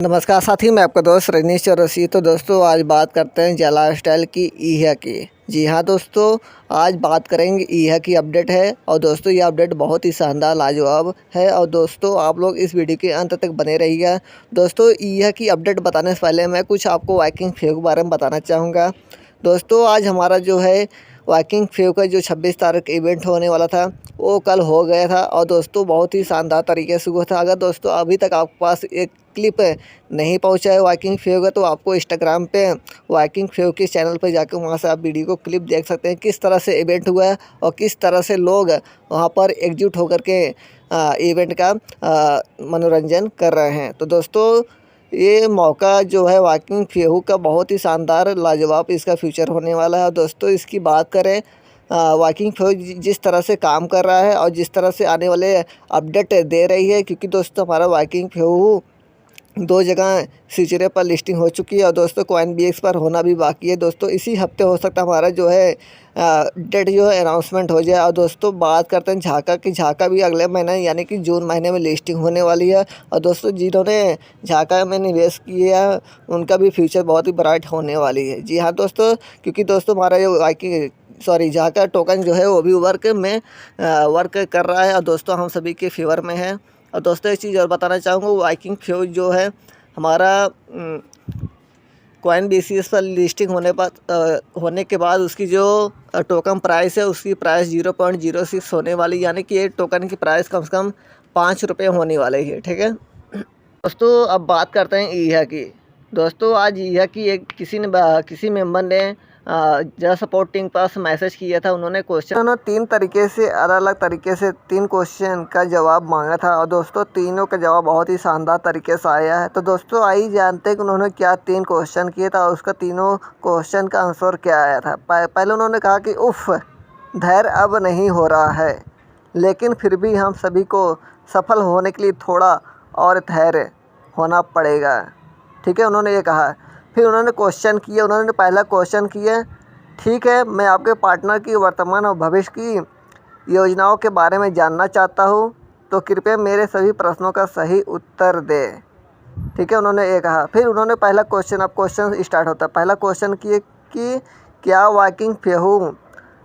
नमस्कार साथी, मैं आपका दोस्त रजनीश चौरसी। तो दोस्तों आज बात करते हैं जला स्टाइल की ईहा की। जी हाँ दोस्तों, आज बात करेंगे ईहा की अपडेट है। और दोस्तों ये अपडेट बहुत ही शानदार लाजवाब है। और दोस्तों आप लोग इस वीडियो के अंत तक बने रहिएगा। दोस्तों ईहा की अपडेट बताने से पहले मैं कुछ आपको वाइकिंग फेव के बारे में बताना चाहूँगा। दोस्तों आज हमारा जो है वाइकिंग फेव का जो 26 तारीख इवेंट होने वाला था वो कल हो गया था। और दोस्तों बहुत ही शानदार तरीके से हुआ था। अगर दोस्तों अभी तक आपके पास एक क्लिप नहीं पहुंचा है वाइकिंग फेव का, तो आपको इंस्टाग्राम पे वाइकिंग फेव के चैनल पर जाकर वहां से आप वीडियो को क्लिप देख सकते हैं किस तरह से इवेंट हुआ है और किस तरह से लोग वहां पर एकजुट होकर के इवेंट का मनोरंजन कर रहे हैं। तो दोस्तों ये मौका जो है वाइकिंग फेव का बहुत ही शानदार लाजवाब इसका फ्यूचर होने वाला है। और दोस्तों इसकी बात करें वाइकिंग फेव जिस तरह से काम कर रहा है और जिस तरह से आने वाले अपडेट दे रही है, क्योंकि दोस्तों हमारा वाइकिंग फेव 2 जगह सिचुरे पर लिस्टिंग हो चुकी है और दोस्तों CoinBX पर होना भी बाकी है। दोस्तों इसी हफ्ते हो सकता है हमारा जो है डेट जो है अनाउंसमेंट हो जाए। और दोस्तों बात करते हैं झाका की। झाका भी अगले महीने यानी कि जून महीने में लिस्टिंग होने वाली है। और दोस्तों जिन्होंने झाका में निवेश किया है उनका भी फ्यूचर बहुत ही ब्राइट होने वाली है। जी हाँ दोस्तों, क्योंकि दोस्तों हमारा ये झाका टोकन जो है वो भी वर्क कर रहा है और दोस्तों हम सभी के फेवर में है। और दोस्तों एक चीज़ और बताना चाहूँगा, वाइकिंग फेव जो है हमारा CoinBCS पर लिस्टिंग होने के बाद उसकी जो टोकन प्राइस है उसकी प्राइस 0.06 होने वाली, यानी कि एक टोकन की प्राइस कम से कम 5 रुपये होने वाले है। ठीक है दोस्तों, अब बात करते हैं ईहा की। दोस्तों आज ईहा की किसी मेंबर ने जरा सपोर्टिंग पास मैसेज किया था। उन्होंने 3 तरीके से अलग अलग तरीके से 3 क्वेश्चन का जवाब मांगा था। और दोस्तों तीनों का जवाब बहुत ही शानदार तरीके से आया है। तो दोस्तों आइए जानते हैं कि उन्होंने क्या 3 क्वेश्चन किए था और उसका तीनों क्वेश्चन का आंसर क्या आया था। पहले उन्होंने कहा कि उफ, धैर्य अब नहीं हो रहा है, लेकिन फिर भी हम सभी को सफल होने के लिए थोड़ा और धैर्य होना पड़ेगा। ठीक है, उन्होंने ये कहा। फिर उन्होंने क्वेश्चन किया। उन्होंने पहला क्वेश्चन किया, ठीक है मैं आपके पार्टनर की वर्तमान और भविष्य की योजनाओं के बारे में जानना चाहता हूँ, तो कृपया मेरे सभी प्रश्नों का सही उत्तर दें। ठीक है, उन्होंने ये कहा। फिर उन्होंने पहला क्वेश्चन, अब क्वेश्चन स्टार्ट होता है। पहला क्वेश्चन किए कि क्या वाइकिंग फेव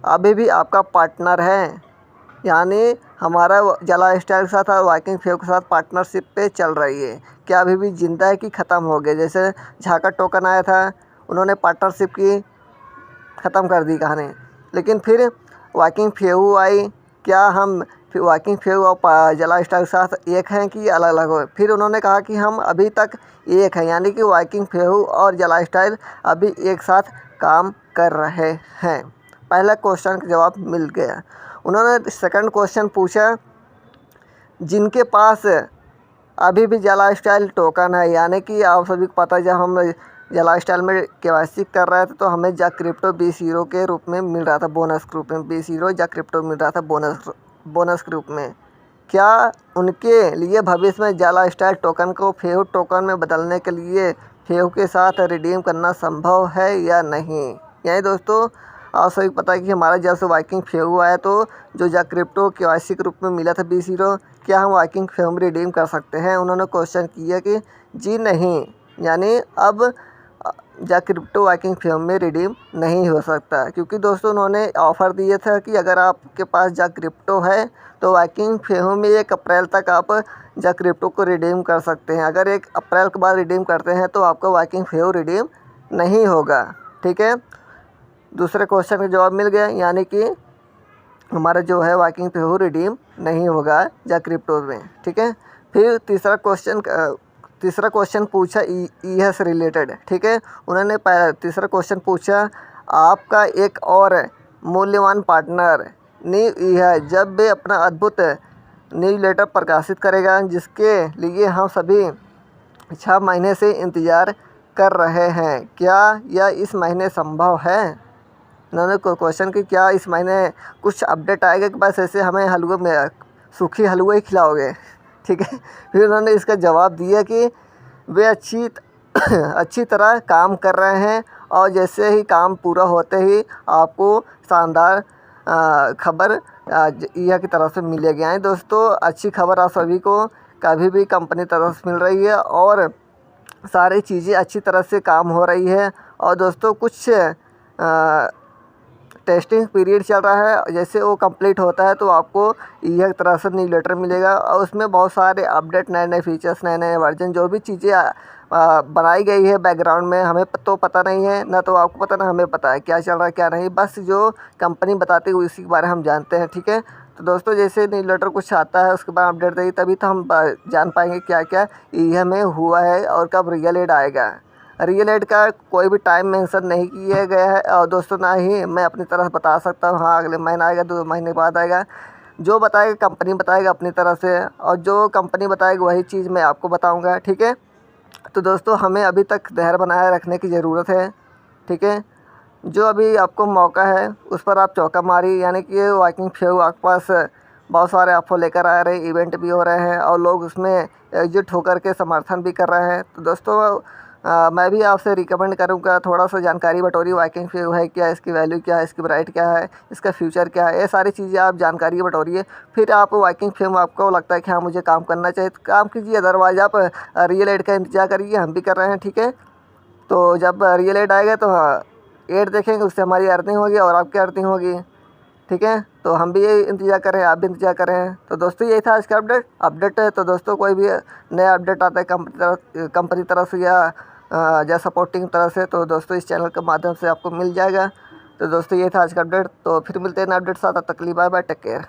अभी भी आपका पार्टनर है, यानी हमारा जला स्टाइल के साथ और वाइकिंग फेव के साथ पार्टनरशिप पे चल रही है, क्या अभी भी जिंदा है कि ख़त्म हो गए। जैसे झाका टोकन आया था, उन्होंने पार्टनरशिप की ख़त्म कर दी कहानी, लेकिन फिर वाइकिंग फेव आई, क्या हम वाइकिंग फेव और जला स्टाइल के साथ एक हैं कि अलग अलग हो। फिर उन्होंने कहा कि हम अभी तक एक हैं, यानी कि वाइकिंग फेव और जला स्टाइल अभी एक साथ काम कर रहे हैं। पहला क्वेश्चन का जवाब मिल गया। उन्होंने सेकंड क्वेश्चन पूछा, जिनके पास अभी भी जला स्टाइल टोकन है, यानी कि आप सभी को पता है जब हम जला स्टाइल में KYC कर रहे थे तो हमें जा क्रिप्टो 20 यूरो के रूप में मिल रहा था, बोनस के रूप में 20 यूरो जा क्रिप्टो मिल रहा था बोनस के रूप में। क्या उनके लिए भविष्य में जला स्टाइल टोकन को फेव टोकन में बदलने के लिए फेव के साथ रिडीम करना संभव है या नहीं। यही दोस्तों आप सभी पता है कि हमारा जब से वाइकिंग फेव आया तो जो जा क्रिप्टो KYC के रूप में मिला था 20 यूरो, क्या हम वाइकिंग फेव में रिडीम कर सकते हैं। उन्होंने क्वेश्चन किया कि जी नहीं, यानी अब जा क्रिप्टो वाइकिंग फेव में रिडीम नहीं हो सकता, क्योंकि दोस्तों उन्होंने ऑफ़र दिया था कि अगर आपके पास जा क्रिप्टो है तो वाइकिंग फेव में 1 अप्रैल तक आप जा क्रिप्टो को रिडीम कर सकते हैं। अगर 1 अप्रैल के बाद रिडीम करते हैं तो आपका वाइकिंग फेव रिडीम नहीं होगा। ठीक है, दूसरे क्वेश्चन का जवाब मिल गया, यानी कि हमारा जो है वाइकिंग फेव रिडीम नहीं होगा जा क्रिप्टो में। ठीक है, फिर तीसरा क्वेश्चन पूछा ईहा से रिलेटेड। ठीक है, उन्होंने तीसरा क्वेश्चन पूछा, आपका एक और मूल्यवान पार्टनर न्यू ईहा जब वे अपना अद्भुत न्यूज़लेटर प्रकाशित करेगा, जिसके लिए हम सभी 6 महीने से इंतज़ार कर रहे हैं, क्या यह इस महीने संभव है। उन्होंने क्वेश्चन कि क्या इस महीने कुछ अपडेट आएगा कि बस ऐसे हमें हलवे में सूखी हलवा ही खिलाओगे। ठीक है, फिर उन्होंने इसका जवाब दिया कि वे अच्छी तरह काम कर रहे हैं और जैसे ही काम पूरा होते ही आपको शानदार खबर ईहा की तरफ से मिलेगी। यानी दोस्तों अच्छी खबर आप सभी को कभी भी कंपनी तरफ से मिल रही है और सारी चीज़ें अच्छी तरह से काम हो रही है। और दोस्तों कुछ टेस्टिंग पीरियड चल रहा है, जैसे वो कंप्लीट होता है तो आपको यह तरह से न्यूज़लेटर मिलेगा और उसमें बहुत सारे अपडेट, नए नए फीचर्स, नए नए वर्जन, जो भी चीज़ें बनाई गई है बैकग्राउंड में, हमें तो पता नहीं है, ना तो आपको पता ना हमें पता है क्या चल रहा है क्या नहीं, बस जो कंपनी बताती है उसी के बारे में हम जानते हैं। ठीक है, तो दोस्तों जैसे न्यूज़लेटर कुछ आता है उसके बाद अपडेट देगी तभी तो हम जान पाएंगे क्या क्या ईहा में हुआ है और कब रियल एड आएगा। रियल एड का कोई भी टाइम मेंशन नहीं किया गया है और दोस्तों ना ही मैं अपनी तरफ बता सकता हूँ हाँ अगले महीना आएगा, 2 महीने बाद आएगा। जो बताएगा कंपनी बताएगा अपनी तरफ से, और जो कंपनी बताएगी वही चीज़ मैं आपको बताऊँगा। ठीक है, तो दोस्तों हमें अभी तक धैर्य बनाए रखने की ज़रूरत है। ठीक है, जो अभी आपको मौका है उस पर आप चौका मारिए, यानी कि वॉकिंग फेव आपके पास बहुत सारे ऑफर लेकर आ रहे हैं, इवेंट भी हो रहे हैं और लोग उसमें एकजुट होकर के समर्थन भी कर रहे हैं। तो दोस्तों मैं भी आपसे रिकमेंड करूंगा थोड़ा सा जानकारी बटोरी, वॉकिंग फेव है क्या, इसकी वैल्यू क्या है, इसकी ब्राइट क्या है, इसका फ्यूचर क्या है, ये सारी चीज़ें आप जानकारी बटोरिए। फिर आप वॉकिंग फेव में आपको लगता है कि हाँ मुझे काम करना चाहिए तो काम कीजिए, अदरवाइज़ आप रियल एड का इंतजार करिए, हम भी कर रहे हैं। ठीक है, तो जब रियल एड आएगा तो एड देखेंगे, उससे हमारी अर्निंग होगी और आपकी अर्निंग होगी। ठीक है, तो हम भी यही इंतज़ार करें, आप भी इंतज़ार करें। तो दोस्तों यही था आज का अपडेट है। तो दोस्तों कोई भी नया अपडेट आता है कंपनी तरफ से या सपोर्टिंग तरफ से तो दोस्तों इस चैनल के माध्यम से आपको मिल जाएगा। तो दोस्तों ये था आज का अपडेट, तो फिर मिलते हैं नए अपडेट साथ, तब तक के लिए बाय बाय, टेक केयर।